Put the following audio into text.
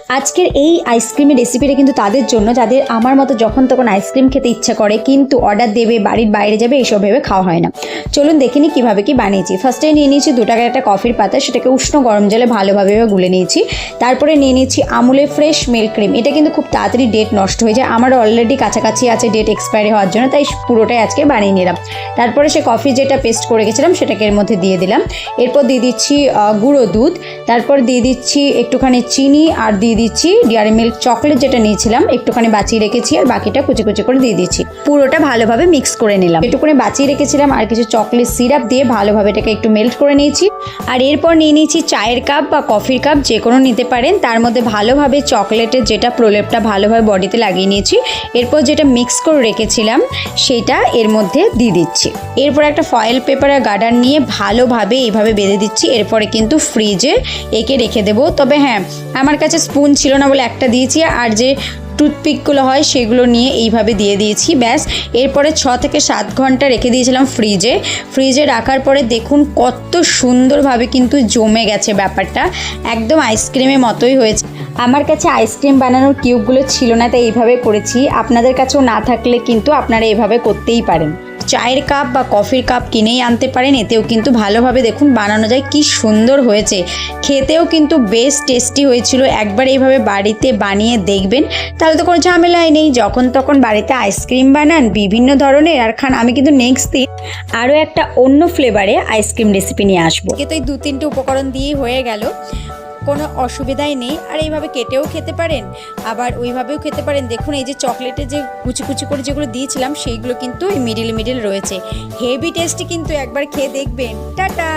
আজকের এই আইসক্রিমের রেসিপিটা কিন্তু তাদের জন্য যাদের আমার মতো যখন তখন আইসক্রিম খেতে ইচ্ছা করে কিন্তু অর্ডার দেবে, বাড়ির বাইরে যাবে, এইসব ভেবে খাওয়া হয় না। চলুন দেখে নিই কীভাবে কি বানিয়েছি। ফার্স্টে নিয়ে নিয়েছি 2 টাকার একটা কফির পাতা, সেটাকে উষ্ণ গরম জলে ভালোভাবে গুলে নিয়েছি। তারপরে নিয়ে নিয়েছি আমুলের ফ্রেশ মিল্ক ক্রিম। এটা কিন্তু খুব তাড়াতাড়ি ডেট নষ্ট হয়ে যায়, আমার অলরেডি কাছাকাছি আছে ডেট এক্সপায়ারি হওয়ার জন্য, তাই পুরোটাই আজকে বানিয়ে নিলাম। তারপরে সে কফি যেটা পেস্ট করে গেছিলাম সেটাকে এর মধ্যে দিয়ে দিলাম। এরপর দিয়ে দিচ্ছি গুঁড়ো দুধ, তারপর দিয়ে দিচ্ছি একটুখানি চিনি, আর দিয়ে দিচ্ছি ডেয়ারি মিল্ক চকলেট যেটা নিয়েছিলাম একটুখানি বাঁচিয়ে রেখেছি, আর বাকিটা কুচি কুচি করে দিয়ে দিচ্ছি। পুরোটা ভালোভাবে মিক্স করে নিলাম। একটুখানি বাঁচিয়ে রেখেছিলাম আর কিছু চকলেট সিরাপ দিয়ে ভালোভাবে এটাকে একটু মেল্ট করে নিয়েছি। আর এরপর নিয়ে নিয়েছি চায়ের কাপ বা কফির কাপ, যে কোনো নিতে পারেন। তার মধ্যে ভালোভাবে চকলেটের যেটা প্রলেপটা ভালোভাবে বডিতে লাগিয়ে নিয়েছি। এরপর যেটা মিক্স করে রেখেছিলাম সেটা এর মধ্যে দিয়ে দিচ্ছি। এরপর একটা ফয়েল পেপার আর গার্ডার নিয়ে ভালোভাবে এইভাবে বেঁধে দিচ্ছি। এরপরে কিন্তু ফ্রিজে একে রেখে দেবো। তবে হ্যাঁ, আমার কাছে স্পুন ছিল না বলে একটা দিয়েছি, আর যে টুথপিকগুলো হয় সেগুলো নিয়ে এইভাবে দিয়ে দিয়েছি, ব্যাস। এরপরে 6 থেকে 7 ঘন্টা রেখে দিয়েছিলাম ফ্রিজে রাখার পরে দেখুন কত সুন্দরভাবে কিন্তু জমে গেছে ব্যাপারটা, একদম আইসক্রিমের মতোই হয়েছে। আমার কাছে আইসক্রিম বানানোর কিউবগুলো ছিল না, তাই এইভাবে করেছি। আপনাদের কাছেও না থাকলে কিন্তু আপনারা এইভাবে করতেই পারেন। চায়ের কাপ বা কফির কাপ কিনেই আনতে পারেন, এতেও কিন্তু ভালোভাবে দেখুন বানানো যায়। কি সুন্দর হয়েছে, খেতেও কিন্তু বেশ টেস্টি হয়েছিল। একবার এইভাবে বাড়িতে বানিয়ে দেখবেন, তাহলে তো কোনো ঝামেলাই নেই। যখন তখন বাড়িতে আইসক্রিম বানান বিভিন্ন ধরনের আর খান। আমি কিন্তু নেক্সট দিন আরও একটা অন্য ফ্লেভারে আইসক্রিম রেসিপি নিয়ে আসবো। তো এই 2-3টে উপকরণ দিয়েই হয়ে গেল, কোনো অসুবিধাই নেই। আর এইভাবে কেটেও খেতে পারেন, আবার ওইভাবেও খেতে পারেন। দেখুন এই যে চকলেটে যে কুচি কুচি করে যেগুলো দিয়েছিলাম সেইগুলো কিন্তু মিডিল রয়েছে। হেভি টেস্টি, কিন্তু একবার খেয়ে দেখবেন। টাটা।